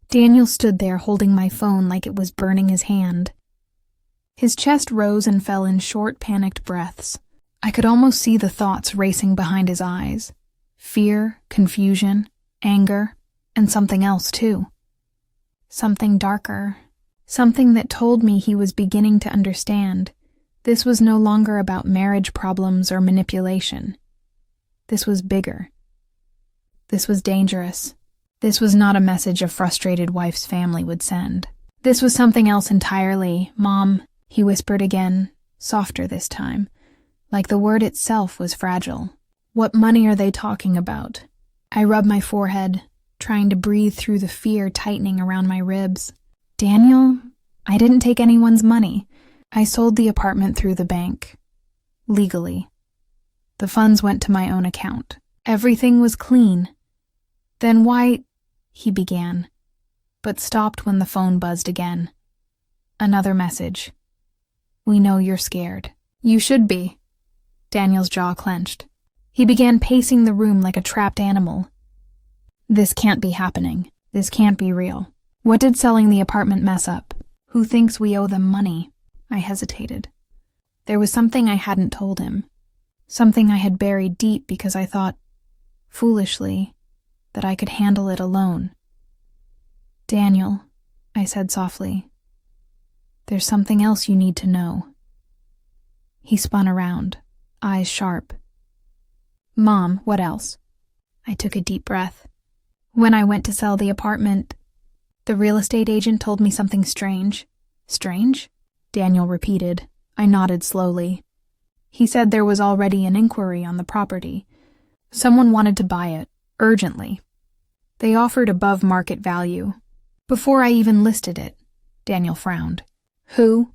Daniel stood there holding my phone like it was burning his hand. His chest rose and fell in short, panicked breaths. I could almost see the thoughts racing behind his eyes. Fear, confusion, anger, and something else too. Something darker. Something that told me he was beginning to understand. This was no longer about marriage problems or manipulation. This was bigger. This was dangerous. This was not a message a frustrated wife's family would send. This was something else entirely. "Mom," he whispered again, softer this time, like the word itself was fragile. "What money are they talking about?" I rubbed my forehead, trying to breathe through the fear tightening around my ribs. "Daniel, I didn't take anyone's money. I sold the apartment through the bank. Legally. The funds went to my own account. Everything was clean." "Then why—" he began, but stopped when the phone buzzed again. Another message. "We know you're scared." "You should be." Daniel's jaw clenched. He began pacing the room like a trapped animal. "This can't be happening. This can't be real. What did selling the apartment mess up? Who thinks we owe them money?" I hesitated. There was something I hadn't told him. Something I had buried deep because I thought, foolishly, that I could handle it alone. "Daniel," I said softly, "there's something else you need to know." He spun around, eyes sharp. "Mom, what else?" I took a deep breath. "When I went to sell the apartment, the real estate agent told me something strange." "Strange?" Daniel repeated. I nodded slowly. "He said there was already an inquiry on the property. Someone wanted to buy it, urgently. They offered above market value. Before I even listed it." Daniel frowned. "Who?"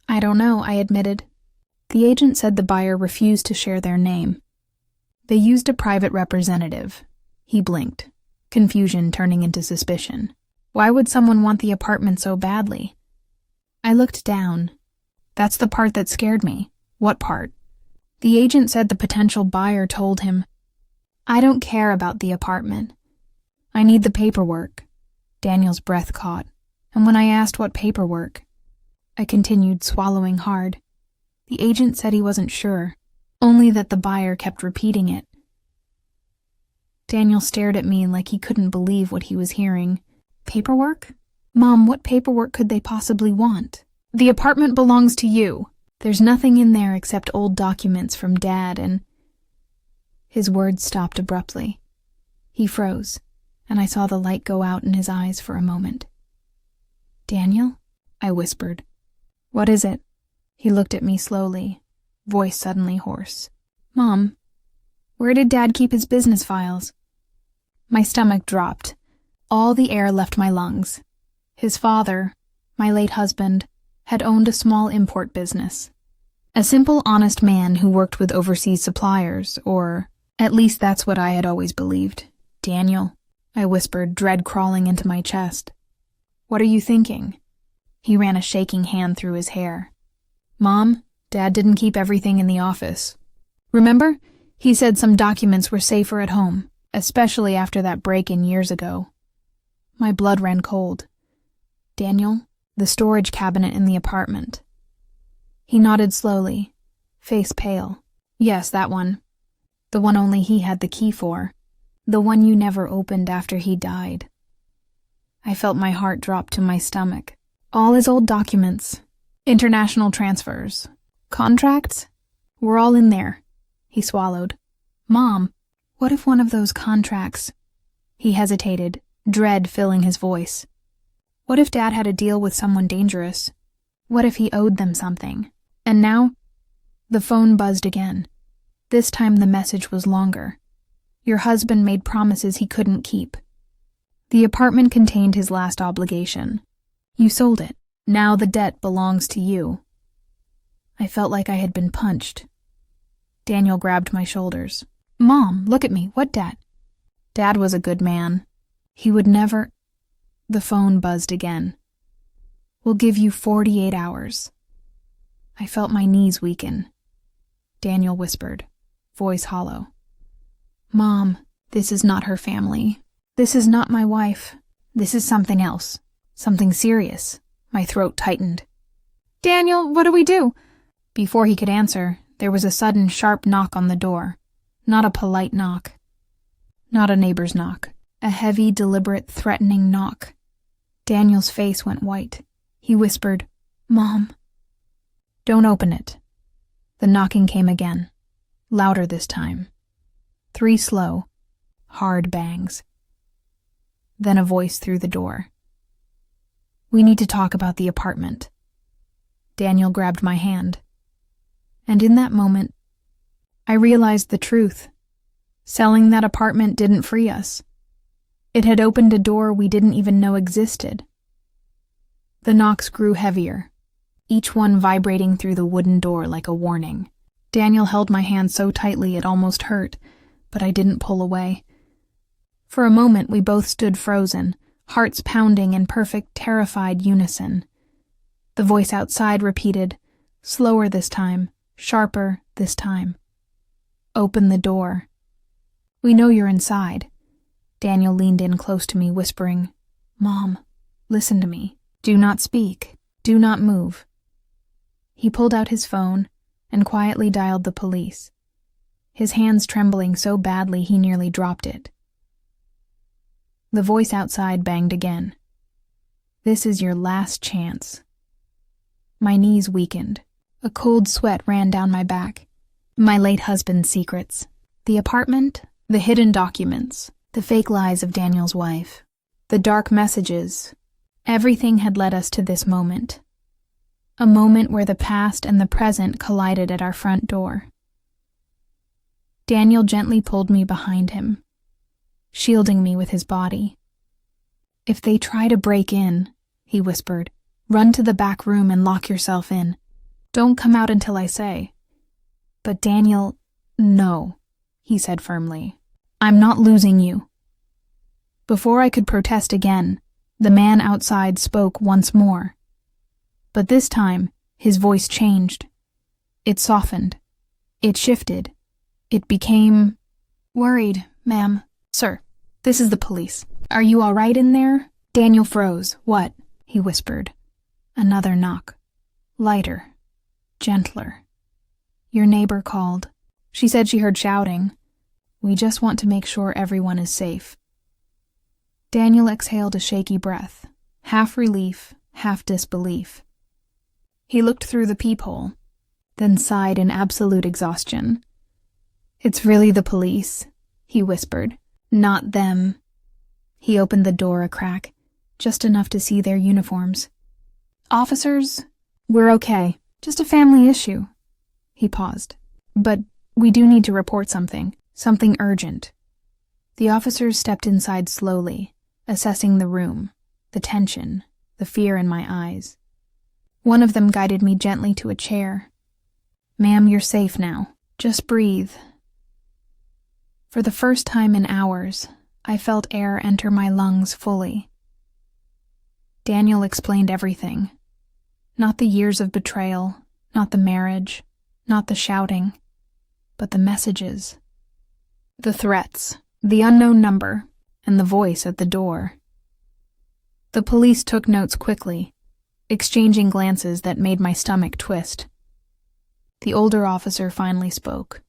"I don't know," I admitted. The agent said the buyer refused to share their name. They used a private representative. He blinked, confusion turning into suspicion. Why would someone want the apartment so badly? I looked down. That's the part that scared me. What part? The agent said the potential buyer told him, "I don't care about the apartment. I need the paperwork." Daniel's breath caught, and when I asked what paperwork, I continued, swallowing hard. The agent said he wasn't sure, only that the buyer kept repeating it. Daniel stared at me like he couldn't believe what he was hearing. "Paperwork? Mom, what paperwork could they possibly want? The apartment belongs to you. There's nothing in there except old documents from Dad and—" His words stopped abruptly. He froze, and I saw the light go out in his eyes for a moment. "Daniel?" I whispered. "What is it?" He looked at me slowly, voice suddenly hoarse. "Mom, where did Dad keep his business files?" My stomach dropped. All the air left my lungs. His father, my late husband, had owned a small import business. A simple, honest man who worked with overseas suppliers, or at least that's what I had always believed. "Daniel," I whispered, dread crawling into my chest. "What are you thinking?" He ran a shaking hand through his hair. "Mom, Dad didn't keep everything in the office. Remember? He said some documents were safer at home, especially after that break-in years ago." My blood ran cold. "Daniel, the storage cabinet in the apartment." He nodded slowly, face pale. "Yes, that one. The one only he had the key for. The one you never opened after he died." I felt my heart drop to my stomach. All his old documents, international transfers, contracts, were all in there. He swallowed. "Mom, what if one of those contracts—" He hesitated, dread filling his voice. "What if Dad had a deal with someone dangerous? What if he owed them something? And now—" The phone buzzed again. This time the message was longer. "Your husband made promises he couldn't keep. The apartment contained his last obligation. You sold it. Now the debt belongs to you." I felt like I had been punched. Daniel grabbed my shoulders. "Mom, look at me. What debt?" "Dad was a good man. He would never—" The phone buzzed again. "We'll give you 48 hours. I felt my knees weaken. Daniel whispered, voice hollow. "Mom, this is not her family. This is not my wife. This is something else. Something serious. My throat tightened. Daniel, what do we do? Before he could answer, there was a sudden sharp knock on the door. Not a polite knock. Not a neighbor's knock. A heavy, deliberate, threatening knock. Daniel's face went white. He whispered, "Mom." "Don't open it." The knocking came again. Louder this time. 3 slow, hard bangs. Then a voice through the door. "We need to talk about the apartment." Daniel grabbed my hand. And in that moment, I realized the truth. Selling that apartment didn't free us. It had opened a door we didn't even know existed. The knocks grew heavier, each one vibrating through the wooden door like a warning. Daniel held my hand so tightly it almost hurt, but I didn't pull away. For a moment we both stood frozen, hearts pounding in perfect, terrified unison. The voice outside repeated, slower this time, sharper this time. "Open the door." "We know you're inside." Daniel leaned in close to me, whispering, "Mom, listen to me. Do not speak. Do not move." He pulled out his phone and quietly dialed the police, his hands trembling so badly he nearly dropped it. The voice outside banged again. "This is your last chance." My knees weakened. A cold sweat ran down my back. My late husband's secrets. The apartment, the hidden documents, the fake lies of Daniel's wife, the dark messages. Everything had led us to this moment. A moment where the past and the present collided at our front door. Daniel gently pulled me behind him, shielding me with his body. "If they try to break in," he whispered, "run to the back room and lock yourself in. Don't come out until I say." "But Daniel..." "No," he said firmly. "I'm not losing you." Before I could protest again, the man outside spoke once more. But this time, his voice changed. It softened. It shifted. It became... "Worried, ma'am. Sir, this is the police. Are you all right in there?" Daniel froze. "What?" he whispered. Another knock. Lighter. Gentler. "Your neighbor called. She said she heard shouting. We just want to make sure everyone is safe." Daniel exhaled a shaky breath, half relief, half disbelief. He looked through the peephole, then sighed in absolute exhaustion. "It's really the police," he whispered. "Not them." He opened the door a crack, just enough to see their uniforms. "Officers, we're okay. Just a family issue." He paused. "But we do need to report something urgent." The officers stepped inside slowly, assessing the room, the tension, the fear in my eyes. One of them guided me gently to a chair. "Ma'am, you're safe now. Just breathe." For the first time in hours, I felt air enter my lungs fully. Daniel explained everything. Not the years of betrayal, not the marriage, not the shouting, but the messages. The threats, the unknown number, and the voice at the door. The police took notes quickly, exchanging glances that made my stomach twist. The older officer finally spoke.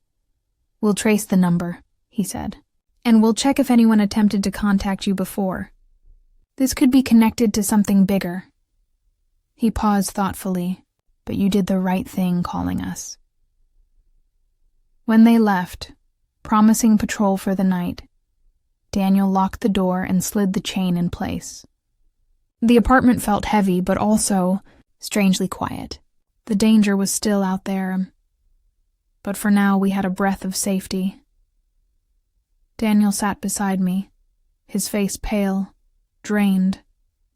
"We'll trace the number," he said, "and we'll check if anyone attempted to contact you before. This could be connected to something bigger." He paused thoughtfully, "But you did the right thing calling us." When they left, promising patrol for the night, Daniel locked the door and slid the chain in place. The apartment felt heavy, but also strangely quiet. The danger was still out there, but for now we had a breath of safety. Daniel sat beside me, his face pale, drained,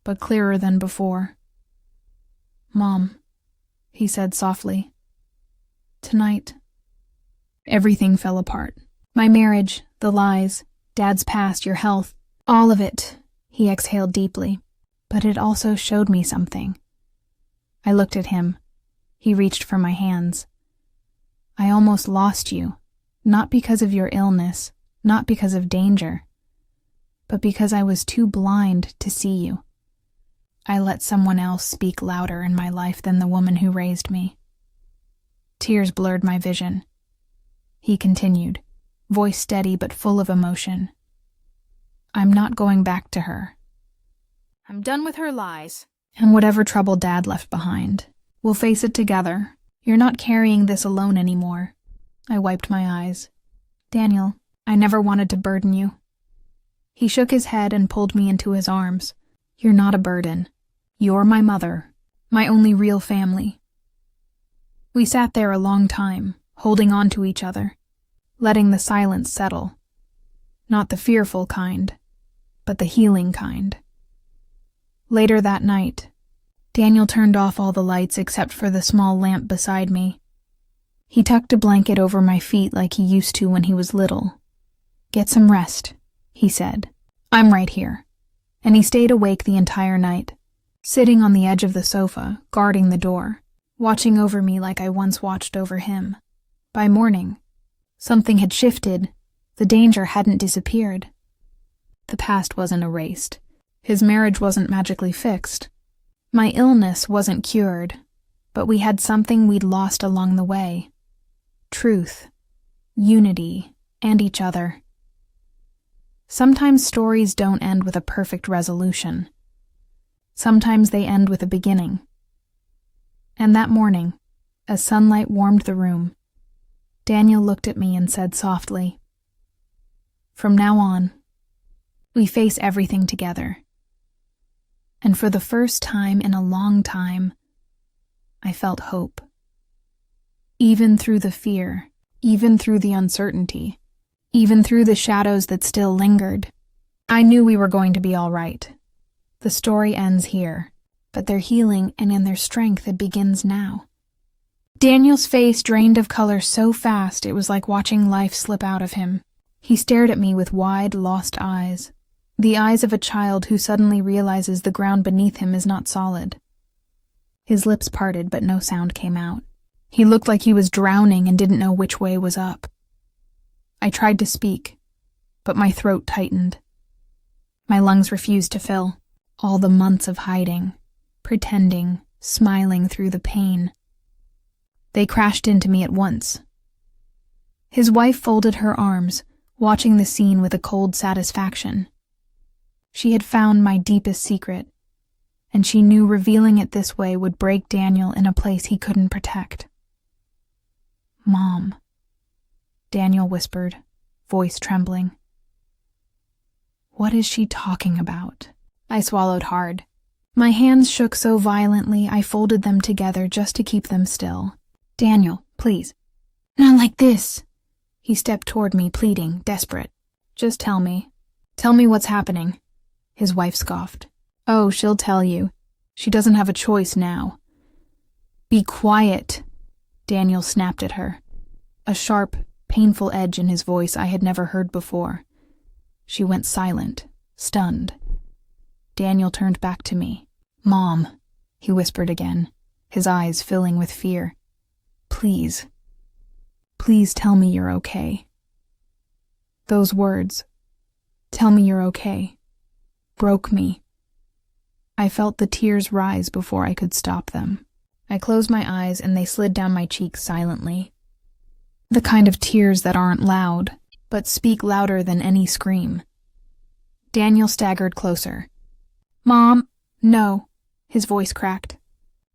but clearer than before. "Mom," he said softly, "tonight..." Everything fell apart. My marriage, the lies, Dad's past, your health, all of it. He exhaled deeply. But it also showed me something. I looked at him. He reached for my hands. "I almost lost you, not because of your illness, not because of danger, but because I was too blind to see you. I let someone else speak louder in my life than the woman who raised me. Tears blurred my vision. He continued, voice steady but full of emotion. I'm not going back to her. I'm done with her lies. And whatever trouble Dad left behind. We'll face it together. You're not carrying this alone anymore. I wiped my eyes. Daniel, I never wanted to burden you. He shook his head and pulled me into his arms. You're not a burden. You're my mother, my only real family. We sat there a long time, holding on to each other, letting the silence settle. Not the fearful kind, but the healing kind. Later that night, Daniel turned off all the lights except for the small lamp beside me. He tucked a blanket over my feet like he used to when he was little. Get some rest, he said. I'm right here. And he stayed awake the entire night, sitting on the edge of the sofa, guarding the door, watching over me like I once watched over him. By morning, something had shifted. The danger hadn't disappeared. The past wasn't erased. His marriage wasn't magically fixed. My illness wasn't cured, but we had something we'd lost along the way. Truth, unity, and each other. Sometimes stories don't end with a perfect resolution. Sometimes they end with a beginning. And that morning, as sunlight warmed the room, Daniel looked at me and said softly, From now on, we face everything together. And for the first time in a long time, I felt hope. Even through the fear, even through the uncertainty, even through the shadows that still lingered, I knew we were going to be all right. The story ends here, but their healing and in their strength it begins now. Daniel's face drained of color so fast it was like watching life slip out of him. He stared at me with wide, lost eyes. The eyes of a child who suddenly realizes the ground beneath him is not solid. His lips parted, but no sound came out. He looked like he was drowning and didn't know which way was up. I tried to speak, but my throat tightened. My lungs refused to fill. All the months of hiding, pretending, smiling through the pain. They crashed into me at once. His wife folded her arms, watching the scene with a cold satisfaction. She had found my deepest secret, and she knew revealing it this way would break Daniel in a place he couldn't protect. Mom, Daniel whispered, voice trembling. What is she talking about? I swallowed hard. My hands shook so violently I folded them together just to keep them still. Daniel, please. Not like this. He stepped toward me, pleading, desperate. Just tell me. Tell me what's happening. His wife scoffed. Oh, she'll tell you. She doesn't have a choice now. Be quiet, Daniel snapped at her. A sharp, painful edge in his voice I had never heard before. She went silent, stunned. Daniel turned back to me. Mom, he whispered again, his eyes filling with fear. Please. Please tell me you're okay. Those words, tell me you're okay, broke me. I felt the tears rise before I could stop them. I closed my eyes and they slid down my cheeks silently. The kind of tears that aren't loud, but speak louder than any scream. Daniel staggered closer. Mom, no, his voice cracked.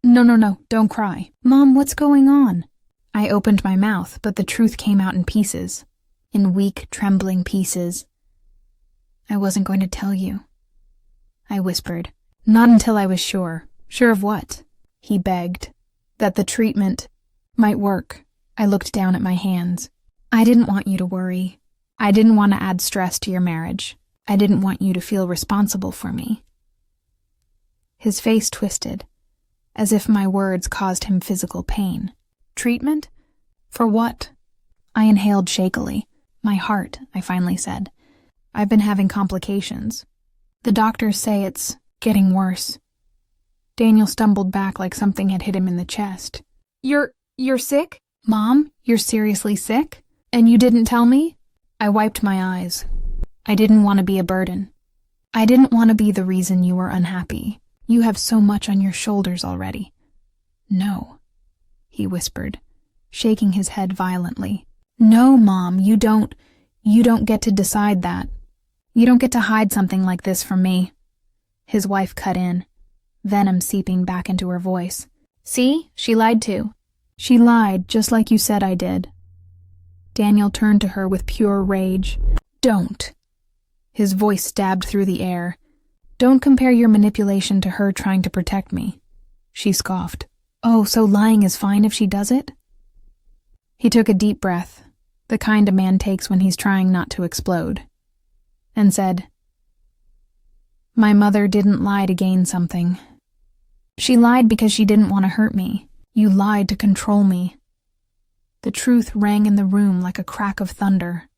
No, don't cry. Mom, what's going on? I opened my mouth, but the truth came out in pieces, in weak, trembling pieces. I wasn't going to tell you, I whispered. Not until I was sure. Sure of what? He begged. That the treatment might work. I looked down at my hands. I didn't want you to worry. I didn't want to add stress to your marriage. I didn't want you to feel responsible for me. His face twisted, as if my words caused him physical pain. Treatment? For what? I inhaled shakily. My heart, I finally said. I've been having complications. The doctors say it's getting worse. Daniel stumbled back like something had hit him in the chest. You're sick? Mom, you're seriously sick? And you didn't tell me? I wiped my eyes. I didn't want to be a burden. I didn't want to be the reason you were unhappy. You have so much on your shoulders already. No, he whispered, shaking his head violently. No, Mom, you don't get to decide that. You don't get to hide something like this from me. His wife cut in, venom seeping back into her voice. See, she lied too. She lied, just like you said I did. Daniel turned to her with pure rage. Don't. His voice stabbed through the air. Don't compare your manipulation to her trying to protect me. She scoffed. Oh, so lying is fine if she does it? He took a deep breath, the kind a man takes when he's trying not to explode, and said, My mother didn't lie to gain something. She lied because she didn't want to hurt me. You lied to control me. The truth rang in the room like a crack of thunder.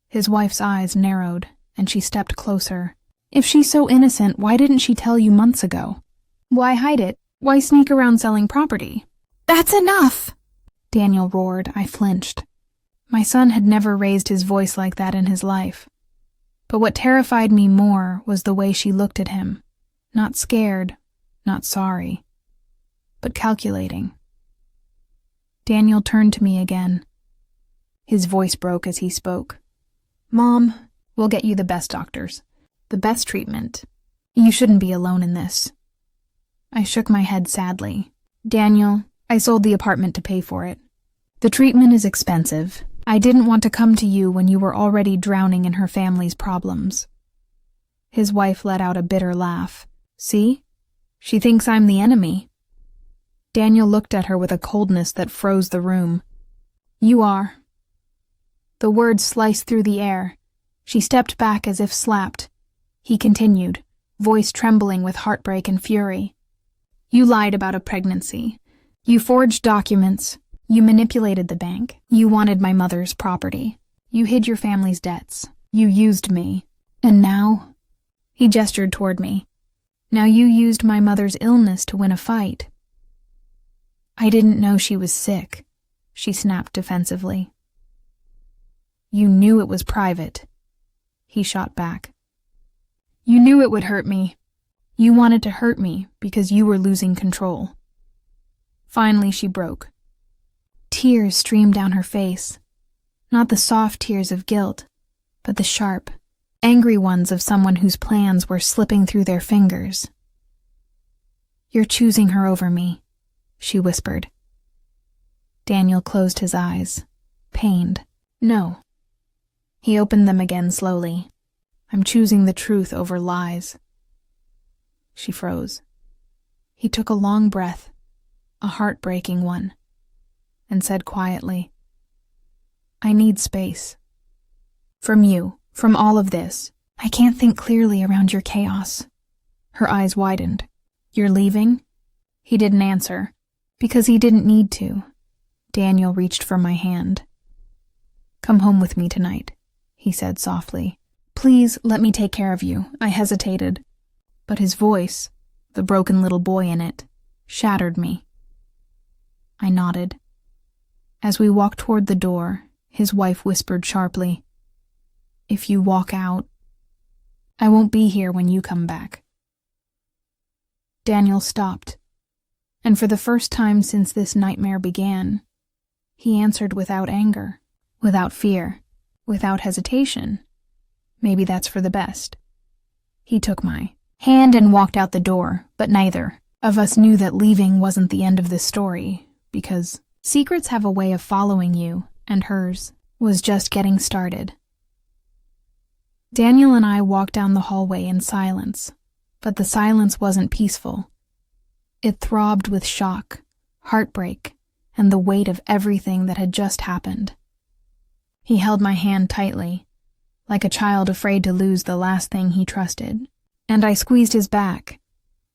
His wife's eyes narrowed, and she stepped closer. If she's so innocent, why didn't she tell you months ago? Why hide it? Why sneak around selling property? That's enough! Daniel roared. I flinched. My son had never raised his voice like that in his life. But what terrified me more was the way she looked at him. Not scared, not sorry, but calculating. Daniel turned to me again. His voice broke as he spoke. Mom, we'll get you the best doctors, the best treatment. You shouldn't be alone in this. I shook my head sadly. Daniel, I sold the apartment to pay for it. The treatment is expensive. I didn't want to come to you when you were already drowning in her family's problems. His wife let out a bitter laugh. See? She thinks I'm the enemy. Daniel looked at her with a coldness that froze the room. You are. The words sliced through the air. She stepped back as if slapped. He continued, voice trembling with heartbreak and fury. You lied about a pregnancy. You forged documents. You manipulated the bank. You wanted my mother's property. You hid your family's debts. You used me. And now? He gestured toward me. Now you used my mother's illness to win a fight. I didn't know she was sick, she snapped defensively. You knew it was private, he shot back. You knew it would hurt me. You wanted to hurt me because you were losing control. Finally, she broke. Tears streamed down her face, not the soft tears of guilt, but the sharp, angry ones of someone whose plans were slipping through their fingers. You're choosing her over me, she whispered. Daniel closed his eyes, pained. No. He opened them again slowly. I'm choosing the truth over lies. She froze. He took a long breath, a heartbreaking one, and said quietly, I need space. From you, from all of this. I can't think clearly around your chaos. Her eyes widened. You're leaving? He didn't answer, because he didn't need to. Daniel reached for my hand. Come home with me tonight, he said softly. Please let me take care of you. I hesitated. But his voice, the broken little boy in it, shattered me. I nodded. As we walked toward the door, his wife whispered sharply, If you walk out, I won't be here when you come back. Daniel stopped, and for the first time since this nightmare began, he answered without anger, without fear, without hesitation. Maybe that's for the best. He took my hand and walked out the door, but neither of us knew that leaving wasn't the end of this story, because secrets have a way of following you, and hers was just getting started. Daniel and I walked down the hallway in silence, but the silence wasn't peaceful. It throbbed with shock, heartbreak, and the weight of everything that had just happened. He held my hand tightly, like a child afraid to lose the last thing he trusted, and I squeezed his back,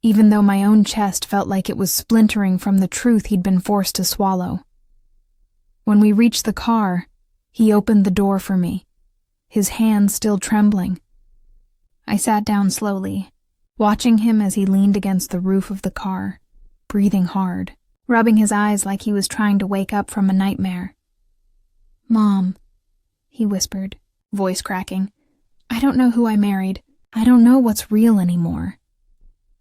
even though my own chest felt like it was splintering from the truth he'd been forced to swallow. When we reached the car, he opened the door for me, his hand still trembling. I sat down slowly, watching him as he leaned against the roof of the car, breathing hard, rubbing his eyes like he was trying to wake up from a nightmare. Mom, he whispered, voice cracking, I don't know who I married. I don't know what's real anymore.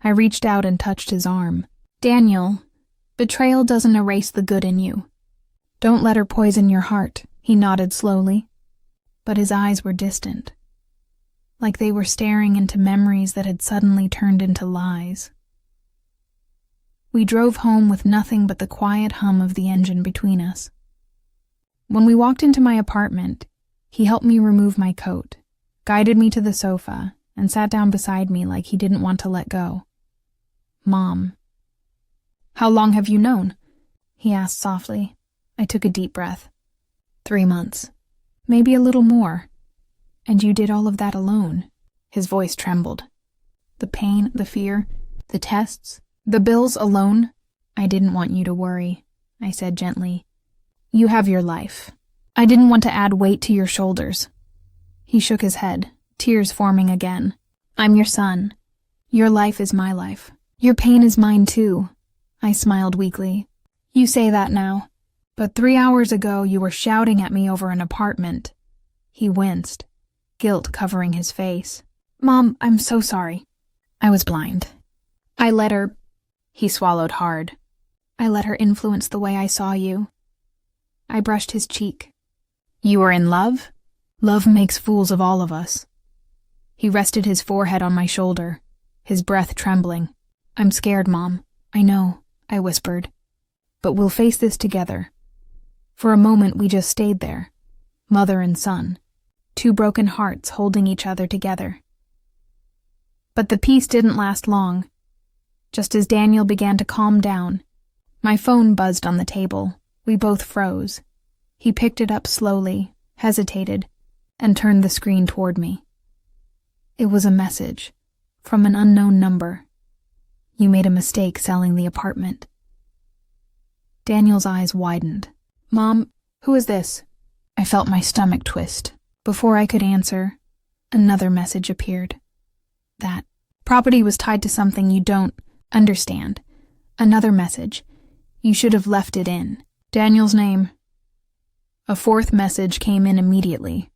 I reached out and touched his arm. Daniel, betrayal doesn't erase the good in you. Don't let her poison your heart, he nodded slowly. But his eyes were distant, like they were staring into memories that had suddenly turned into lies. We drove home with nothing but the quiet hum of the engine between us. When we walked into my apartment, he helped me remove my coat, guided me to the sofa, and sat down beside me like he didn't want to let go. Mom. How long have you known? He asked softly. I took a deep breath. 3 months. Maybe a little more. And you did all of that alone. His voice trembled. The pain, the fear, the tests, the bills alone. I didn't want you to worry, I said gently. You have your life. I didn't want to add weight to your shoulders. He shook his head, tears forming again. I'm your son. Your life is my life. Your pain is mine too. I smiled weakly. You say that now. But 3 hours ago you were shouting at me over an apartment. He winced, guilt covering his face. Mom, I'm so sorry. I was blind. I let her... He swallowed hard. I let her influence the way I saw you. I brushed his cheek. You were in love? Love makes fools of all of us. He rested his forehead on my shoulder, his breath trembling. I'm scared, Mom. I know, I whispered. But we'll face this together. For a moment we just stayed there, mother and son, 2 broken hearts holding each other together. But the peace didn't last long. Just as Daniel began to calm down, my phone buzzed on the table. We both froze. He picked it up slowly, hesitated, and turned the screen toward me. It was a message from an unknown number. You made a mistake selling the apartment. Daniel's eyes widened. Mom, who is this? I felt my stomach twist. Before I could answer, another message appeared. That property was tied to something you don't understand. Another message. You should have left it in. Daniel's name. A 4th message came in immediately.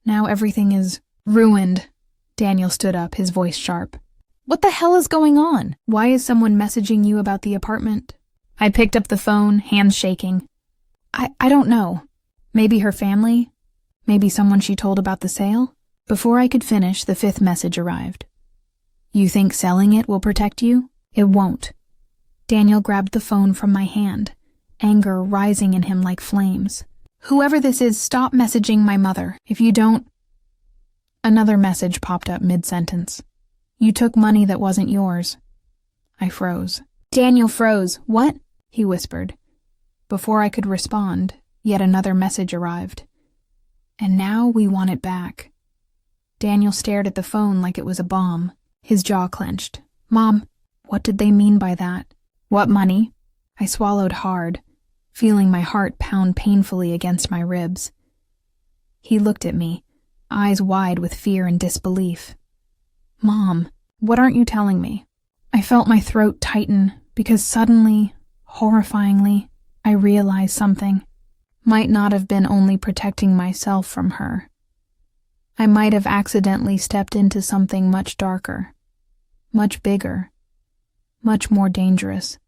Now everything is ruined. Daniel stood up, his voice sharp. What the hell is going on? Why is someone messaging you about the apartment? I picked up the phone, hands shaking. I don't know. Maybe her family? Maybe someone she told about the sale? Before I could finish, the 5th message arrived. You think selling it will protect you? It won't. Daniel grabbed the phone from my hand, anger rising in him like flames. Whoever this is, stop messaging my mother. If you don't... Another message popped up mid-sentence. You took money that wasn't yours. I froze. Daniel froze. What? He whispered. Before I could respond, yet another message arrived. And now we want it back. Daniel stared at the phone like it was a bomb, his jaw clenched. Mom, what did they mean by that? What money? I swallowed hard, feeling my heart pound painfully against my ribs. He looked at me, eyes wide with fear and disbelief. Mom, what aren't you telling me? I felt my throat tighten because suddenly, horrifyingly, I realized something. Might not have been only protecting myself from her. I might have accidentally stepped into something much darker, much bigger, much more dangerous.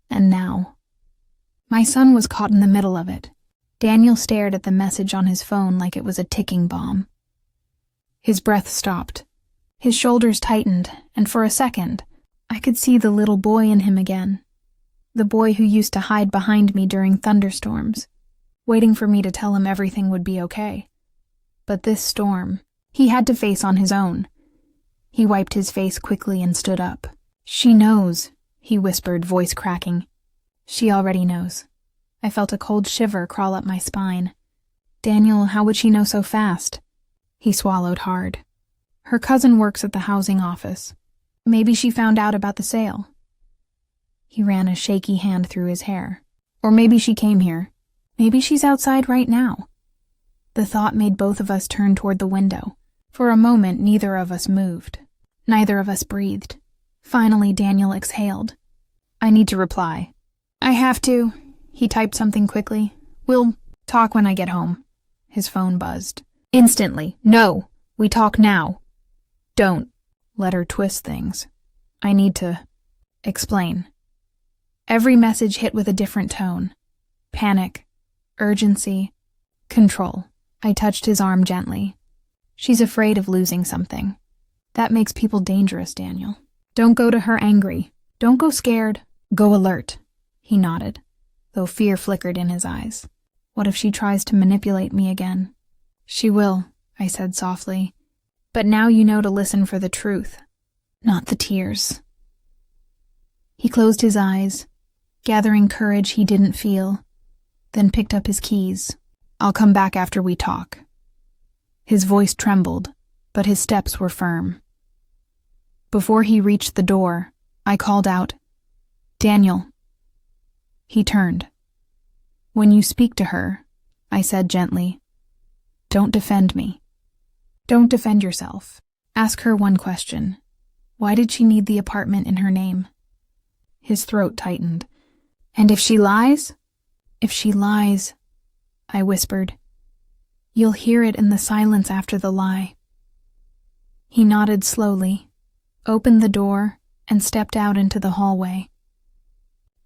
And now, my son was caught in the middle of it. Daniel stared at the message on his phone like it was a ticking bomb. His breath stopped. His shoulders tightened, and for a second, I could see the little boy in him again. The boy who used to hide behind me during thunderstorms, waiting for me to tell him everything would be okay. But this storm, he had to face on his own. He wiped his face quickly and stood up. She knows, he whispered, voice cracking. She already knows. I felt a cold shiver crawl up my spine. Daniel, how would she know so fast? He swallowed hard. Her cousin works at the housing office. Maybe she found out about the sale. He ran a shaky hand through his hair. Or maybe she came here. Maybe she's outside right now. The thought made both of us turn toward the window. For a moment, neither of us moved. Neither of us breathed. Finally, Daniel exhaled. I need to reply. I have to. He typed something quickly. We'll talk when I get home. His phone buzzed. Instantly. No. We talk now. Don't let her twist things. I need to explain. Every message hit with a different tone. Panic, urgency, control. I touched his arm gently. She's afraid of losing something. That makes people dangerous, Daniel. Don't go to her angry. Don't go scared. Go alert. He nodded, though fear flickered in his eyes. What if she tries to manipulate me again? She will, I said softly. But now you know to listen for the truth, not the tears. He closed his eyes, gathering courage he didn't feel, then picked up his keys. I'll come back after we talk. His voice trembled, but his steps were firm. Before he reached the door, I called out, Daniel. He turned. When you speak to her, I said gently, don't defend me. Don't defend yourself. Ask her one question. Why did she need the apartment in her name? His throat tightened. And if she lies? If she lies, I whispered. You'll hear it in the silence after the lie. He nodded slowly, opened the door, and stepped out into the hallway.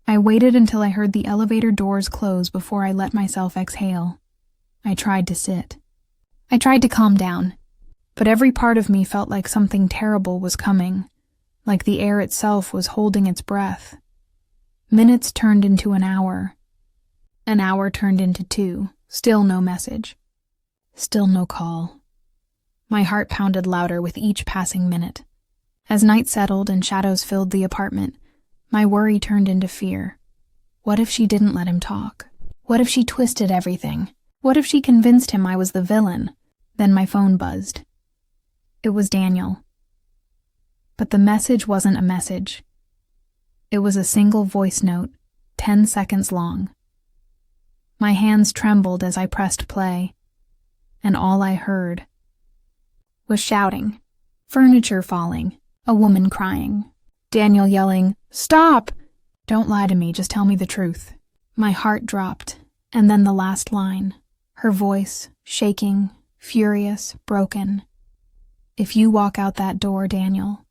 I waited until I heard the elevator doors close before I let myself exhale. I tried to sit. I tried to calm down, but every part of me felt like something terrible was coming, like the air itself was holding its breath. Minutes turned into an hour. An hour turned into 2, still no message. Still no call. My heart pounded louder with each passing minute. As night settled and shadows filled the apartment, my worry turned into fear. What if she didn't let him talk? What if she twisted everything? What if she convinced him I was the villain? Then my phone buzzed. It was Daniel. But the message wasn't a message. It was a single voice note, 10 seconds long. My hands trembled as I pressed play, and all I heard was shouting, furniture falling, a woman crying, Daniel yelling, "Stop! Don't lie to me, just tell me the truth." My heart dropped, and then the last line, her voice, shaking, furious, broken. If you walk out that door, Daniel,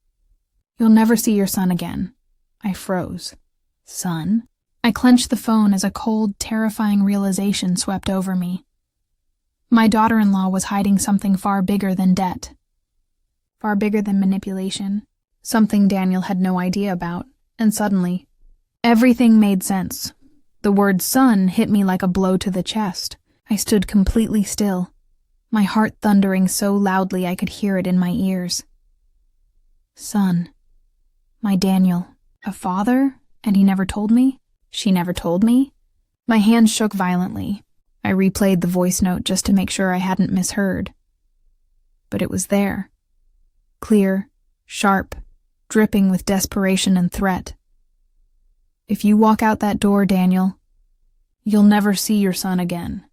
you'll never see your son again. I froze. Son? I clenched the phone as a cold, terrifying realization swept over me. My daughter-in-law was hiding something far bigger than debt. Far bigger than manipulation. Something Daniel had no idea about. And suddenly, everything made sense. The word son hit me like a blow to the chest. I stood completely still, my heart thundering so loudly I could hear it in my ears. Son. My Daniel. A father? And he never told me? She never told me? My hands shook violently. I replayed the voice note just to make sure I hadn't misheard. But it was there. Clear, sharp, dripping with desperation and threat. If you walk out that door, Daniel, you'll never see your son again.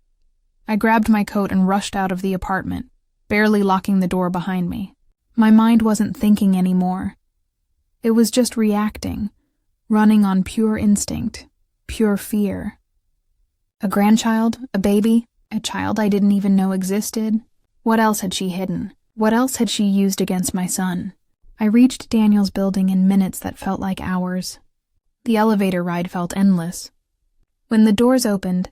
I grabbed my coat and rushed out of the apartment, barely locking the door behind me. My mind wasn't thinking anymore. It was just reacting, running on pure instinct, pure fear. A grandchild, a baby, a child I didn't even know existed. What else had she hidden? What else had she used against my son? I reached Daniel's building in minutes that felt like hours. The elevator ride felt endless. When the doors opened,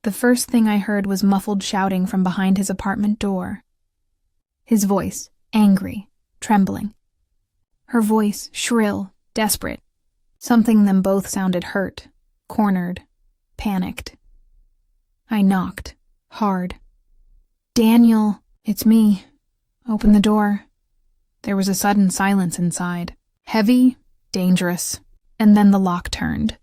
the first thing I heard was muffled shouting from behind his apartment door. His voice, angry, trembling. Her voice, shrill, desperate. Something them both sounded hurt, cornered, panicked. I knocked, hard. Daniel, it's me. Open the door. There was a sudden silence inside. Heavy, dangerous. And then the lock turned.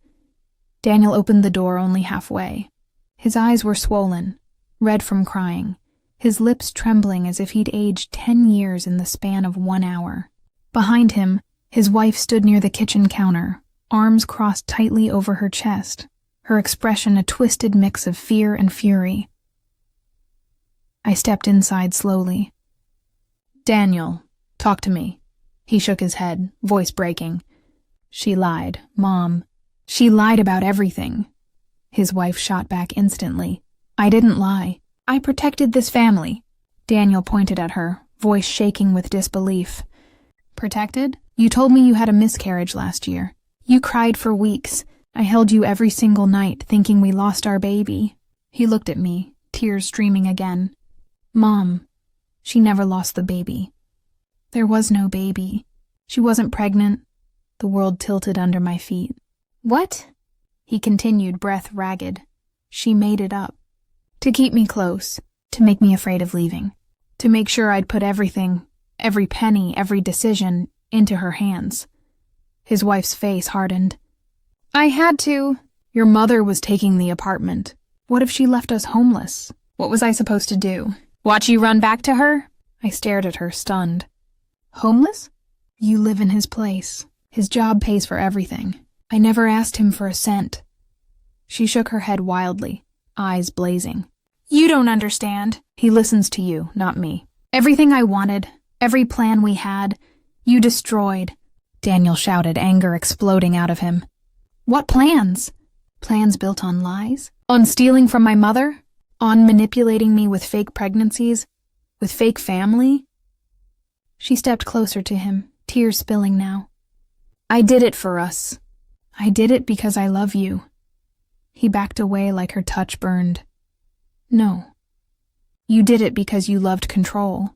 Daniel opened the door only halfway. His eyes were swollen, red from crying, his lips trembling as if he'd aged 10 years in the span of 1 hour. Behind him, his wife stood near the kitchen counter, arms crossed tightly over her chest, her expression a twisted mix of fear and fury. I stepped inside slowly. Daniel, talk to me. He shook his head, voice breaking. She lied, Mom. She lied about everything. His wife shot back instantly. I didn't lie. I protected this family. Daniel pointed at her, voice shaking with disbelief. Protected? You told me you had a miscarriage last year. You cried for weeks. I held you every single night, thinking we lost our baby. He looked at me, tears streaming again. Mom, she never lost the baby. There was no baby. She wasn't pregnant. The world tilted under my feet. What? He continued, breath ragged. She made it up. To keep me close, to make me afraid of leaving, to make sure I'd put everything, every penny, every decision, into her hands. His wife's face hardened. I had to. Your mother was taking the apartment. What if she left us homeless? What was I supposed to do? Watch you run back to her? I stared at her, stunned. Homeless? You live in his place. His job pays for everything. I never asked him for a cent. She shook her head wildly, eyes blazing. You don't understand. He listens to you, not me. Everything I wanted, every plan we had, you destroyed. Daniel shouted, anger exploding out of him. What plans? Plans built on lies? On stealing from my mother? On manipulating me with fake pregnancies? With fake family? She stepped closer to him, tears spilling now. I did it for us. I did it because I love you. He backed away like her touch burned. No. You did it because you loved control.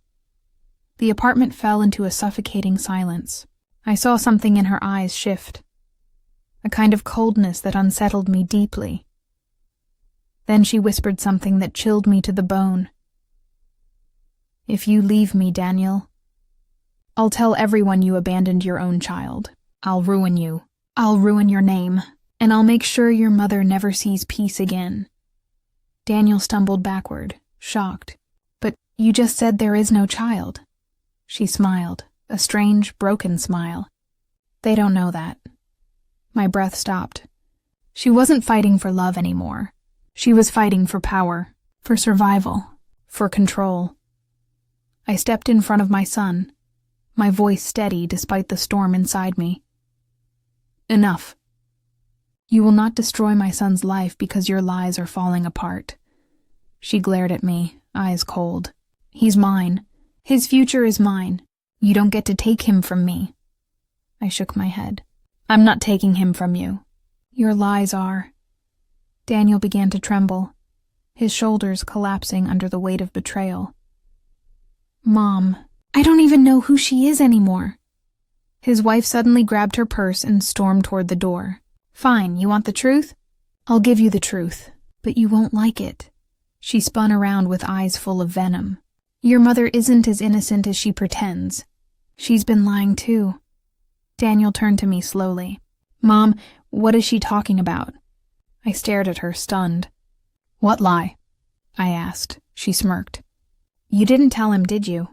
The apartment fell into a suffocating silence. I saw something in her eyes shift. A kind of coldness that unsettled me deeply. Then she whispered something that chilled me to the bone. If you leave me, Daniel, I'll tell everyone you abandoned your own child. I'll ruin you. I'll ruin your name. And I'll make sure your mother never sees peace again. Daniel stumbled backward, shocked. But you just said there is no child. She smiled, a strange, broken smile. They don't know that. My breath stopped. She wasn't fighting for love anymore. She was fighting for power, for survival, for control. I stepped in front of my son, my voice steady despite the storm inside me. Enough. You will not destroy my son's life because your lies are falling apart. She glared at me, eyes cold. He's mine. His future is mine. You don't get to take him from me. I shook my head. I'm not taking him from you. Your lies are. Daniel began to tremble, his shoulders collapsing under the weight of betrayal. Mom, I don't even know who she is anymore. His wife suddenly grabbed her purse and stormed toward the door. Fine, you want the truth? I'll give you the truth, but you won't like it. She spun around with eyes full of venom. Your mother isn't as innocent as she pretends. She's been lying too. Daniel turned to me slowly. Mom, what is she talking about? I stared at her, stunned. What lie? I asked. She smirked. You didn't tell him, did you?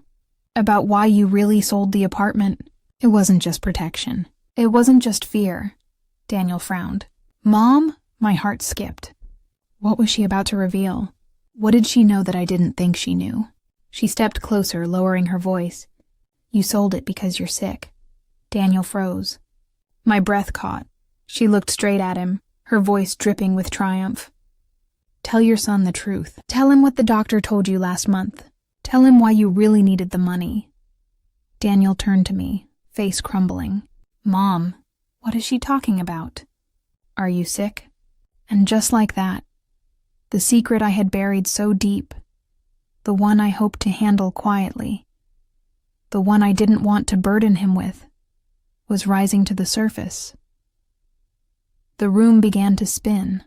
About why you really sold the apartment? It wasn't just protection. It wasn't just fear. Daniel frowned. Mom? My heart skipped. What was she about to reveal? What did she know that I didn't think she knew? She stepped closer, lowering her voice. You sold it because you're sick. Daniel froze. My breath caught. She looked straight at him, her voice dripping with triumph. Tell your son the truth. Tell him what the doctor told you last month. Tell him why you really needed the money. Daniel turned to me, face crumbling. Mom, what is she talking about? Are you sick? And just like that, the secret I had buried so deep, the one I hoped to handle quietly, the one I didn't want to burden him with, was rising to the surface. The room began to spin.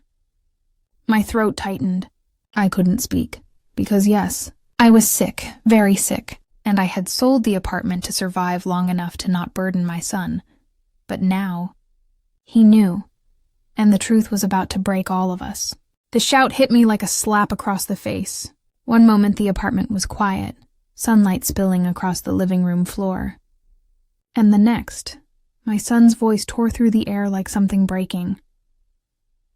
My throat tightened. I couldn't speak, because yes, I was sick, very sick, and I had sold the apartment to survive long enough to not burden my son. But now, he knew, and the truth was about to break all of us. The shout hit me like a slap across the face. One moment the apartment was quiet, sunlight spilling across the living room floor. And the next, my son's voice tore through the air like something breaking.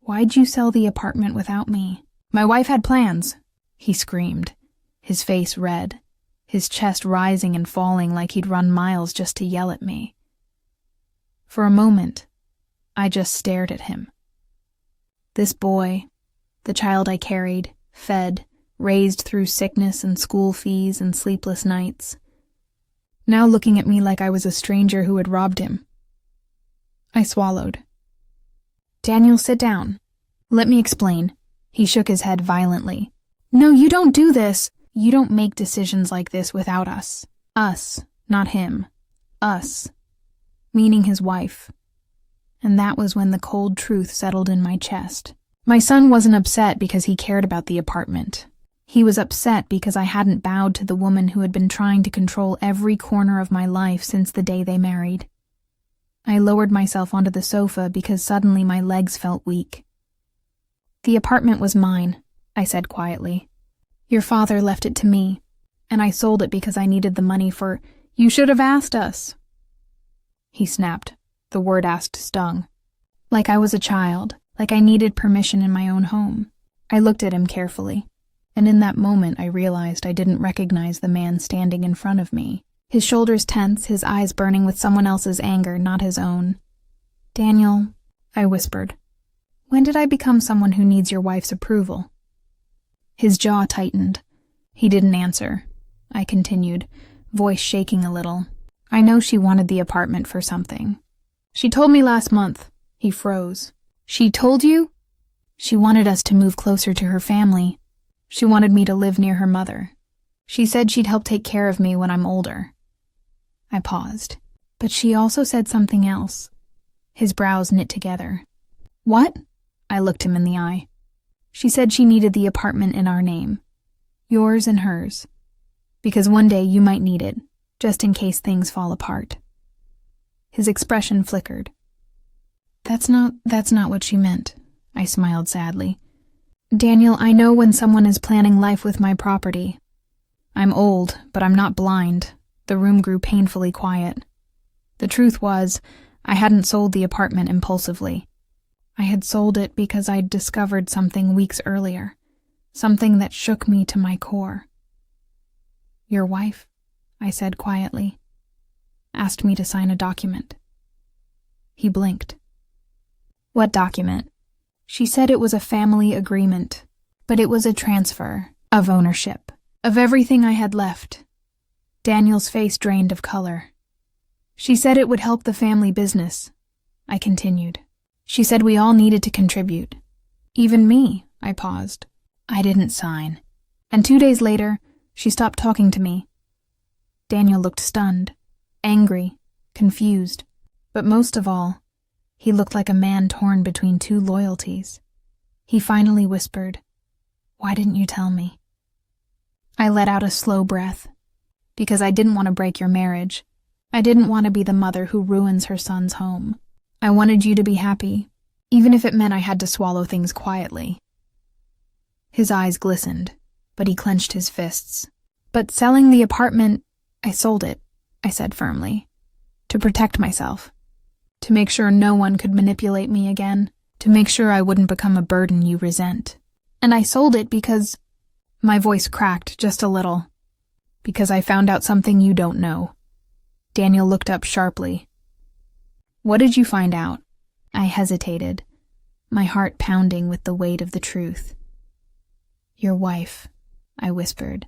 Why'd you sell the apartment without me? My wife had plans, he screamed, his face red, his chest rising and falling like he'd run miles just to yell at me. For a moment, I just stared at him. This boy, the child I carried, fed, raised through sickness and school fees and sleepless nights, now looking at me like I was a stranger who had robbed him. I swallowed. Daniel, sit down. Let me explain. He shook his head violently. No, you don't do this. You don't make decisions like this without us. Us, not him. Us. Meaning his wife. And that was when the cold truth settled in my chest. My son wasn't upset because he cared about the apartment. He was upset because I hadn't bowed to the woman who had been trying to control every corner of my life since the day they married. I lowered myself onto the sofa because suddenly my legs felt weak. The apartment was mine, I said quietly. Your father left it to me, and I sold it because I needed the money for— You should have asked us. He snapped. The word asked stung. Like I was a child, like I needed permission in my own home. I looked at him carefully, and in that moment I realized I didn't recognize the man standing in front of me. His shoulders tense, his eyes burning with someone else's anger, not his own. Daniel, I whispered, when did I become someone who needs your wife's approval? His jaw tightened. He didn't answer. I continued, voice shaking a little. I know she wanted the apartment for something. She told me last month. He froze. She told you? She wanted us to move closer to her family. She wanted me to live near her mother. She said she'd help take care of me when I'm older. I paused. But she also said something else. His brows knit together. What? I looked him in the eye. She said she needed the apartment in our name. Yours and hers. Because one day you might need it, just in case things fall apart. His expression flickered. That's not what she meant, I smiled sadly. Daniel, I know when someone is planning life with my property. I'm old, but I'm not blind. The room grew painfully quiet. The truth was, I hadn't sold the apartment impulsively. I had sold it because I'd discovered something weeks earlier, something that shook me to my core. Your wife, I said quietly, asked me to sign a document. He blinked. What document? She said it was a family agreement, but it was a transfer of ownership, of everything I had left. Daniel's face drained of color. She said it would help the family business, I continued. She said we all needed to contribute. Even me, I paused. I didn't sign. And 2 days later, she stopped talking to me. Daniel looked stunned, angry, confused. But most of all, he looked like a man torn between two loyalties. He finally whispered, Why didn't you tell me? I let out a slow breath. Because I didn't want to break your marriage. I didn't want to be the mother who ruins her son's home. I wanted you to be happy, even if it meant I had to swallow things quietly. His eyes glistened, but he clenched his fists. But selling the apartment, I sold it, I said firmly. To protect myself. To make sure no one could manipulate me again. To make sure I wouldn't become a burden you resent. And I sold it because— My voice cracked just a little. Because I found out something you don't know. Daniel looked up sharply. What did you find out? I hesitated, my heart pounding with the weight of the truth. Your wife, I whispered,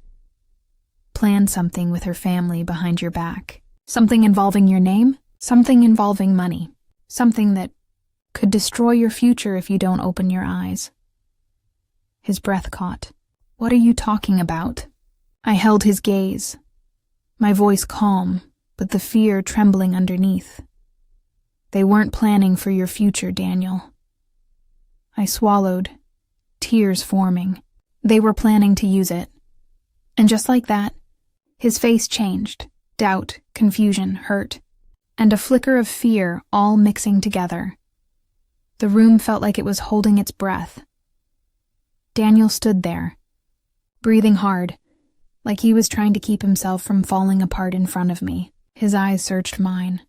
planned something with her family behind your back. Something involving your name, something involving money, something that could destroy your future if you don't open your eyes. His breath caught. What are you talking about? I held his gaze, my voice calm, but the fear trembling underneath. They weren't planning for your future, Daniel. I swallowed, tears forming. They were planning to use it. And just like that, his face changed, doubt, confusion, hurt, and a flicker of fear all mixing together. The room felt like it was holding its breath. Daniel stood there, breathing hard, like he was trying to keep himself from falling apart in front of me. His eyes searched mine,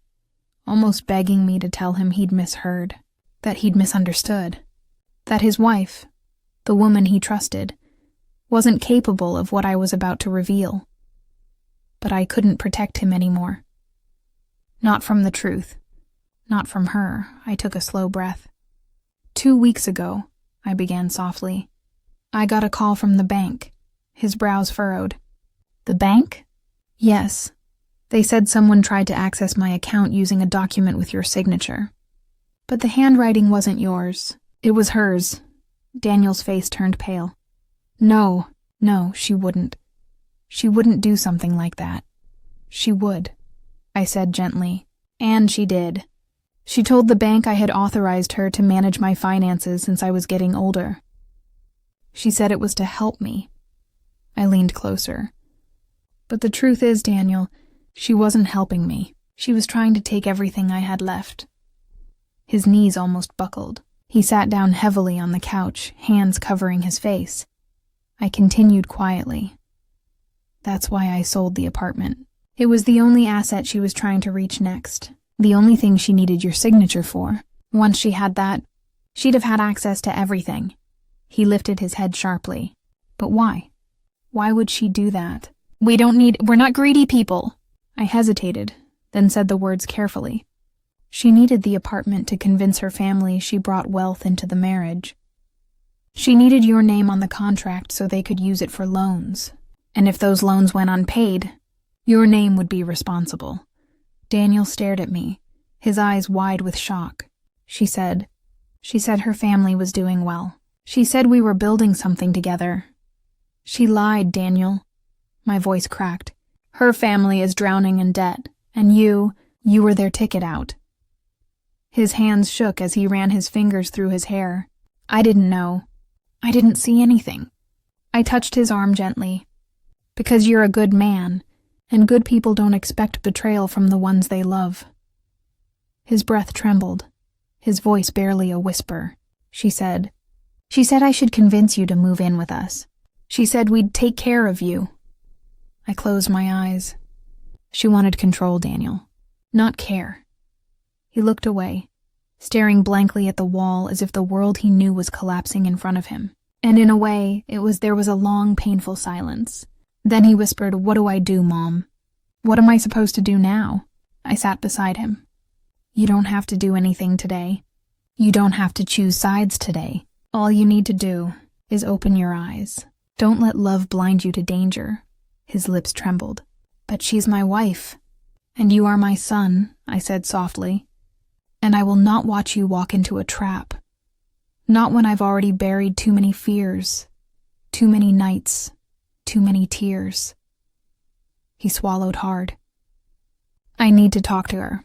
almost begging me to tell him he'd misheard, that he'd misunderstood, that his wife, the woman he trusted, wasn't capable of what I was about to reveal. But I couldn't protect him anymore. Not from the truth, not from her. I took a slow breath. 2 weeks ago, I began softly, I got a call from the bank. His brows furrowed. The bank? Yes. They said someone tried to access my account using a document with your signature. But the handwriting wasn't yours. It was hers. Daniel's face turned pale. No, she wouldn't. She wouldn't do something like that. She would, I said gently. And she did. She told the bank I had authorized her to manage my finances since I was getting older. She said it was to help me. I leaned closer. But the truth is, Daniel, she wasn't helping me. She was trying to take everything I had left. His knees almost buckled. He sat down heavily on the couch, hands covering his face. I continued quietly. That's why I sold the apartment. It was the only asset she was trying to reach next. The only thing she needed your signature for. Once she had that, she'd have had access to everything. He lifted his head sharply. But why? Why would she do that? We're not greedy people. I hesitated, then said the words carefully. She needed the apartment to convince her family she brought wealth into the marriage. She needed your name on the contract so they could use it for loans. And if those loans went unpaid, your name would be responsible. Daniel stared at me, his eyes wide with shock. She said her family was doing well. She said we were building something together. She lied, Daniel. My voice cracked. Her family is drowning in debt, and you were their ticket out. His hands shook as he ran his fingers through his hair. I didn't know. I didn't see anything. I touched his arm gently. Because you're a good man, and good people don't expect betrayal from the ones they love. His breath trembled, his voice barely a whisper. She said I should convince you to move in with us. She said we'd take care of you. I closed my eyes. She wanted control, Daniel, not care. He looked away, staring blankly at the wall as if the world he knew was collapsing in front of him. And in a way, there was a long, painful silence. Then he whispered, "What do I do, Mom? What am I supposed to do now?" I sat beside him. You don't have to do anything today. You don't have to choose sides today. All you need to do is open your eyes. Don't let love blind you to danger. His lips trembled. But she's my wife. And you are my son, I said softly. And I will not watch you walk into a trap. Not when I've already buried too many fears, too many nights, too many tears. He swallowed hard. I need to talk to her.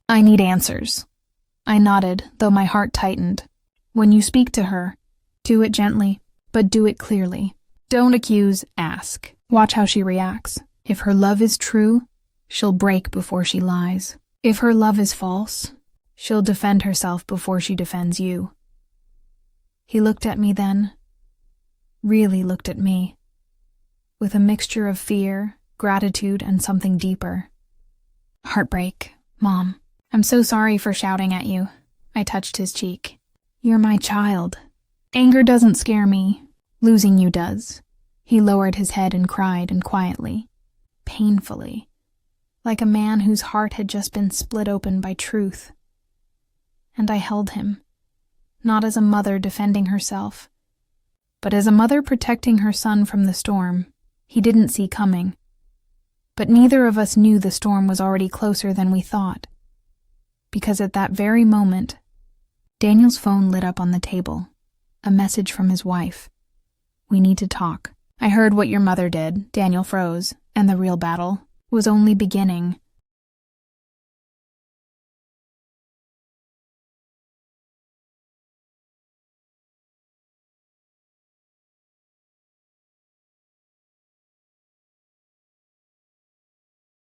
I need answers. I nodded, though my heart tightened. When you speak to her, do it gently, but do it clearly. Don't accuse, ask. Watch how she reacts. If her love is true, she'll break before she lies. If her love is false, she'll defend herself before she defends you. He looked at me then, really looked at me, with a mixture of fear, gratitude, and something deeper. Heartbreak, Mom. I'm so sorry for shouting at you. I touched his cheek. You're my child. Anger doesn't scare me. Losing you does. He lowered his head and cried, and quietly, painfully, like a man whose heart had just been split open by truth. And I held him, not as a mother defending herself, but as a mother protecting her son from the storm he didn't see coming. But neither of us knew the storm was already closer than we thought, because at that very moment, Daniel's phone lit up on the table, a message from his wife. We need to talk. I heard what your mother did. Daniel froze, and the real battle was only beginning.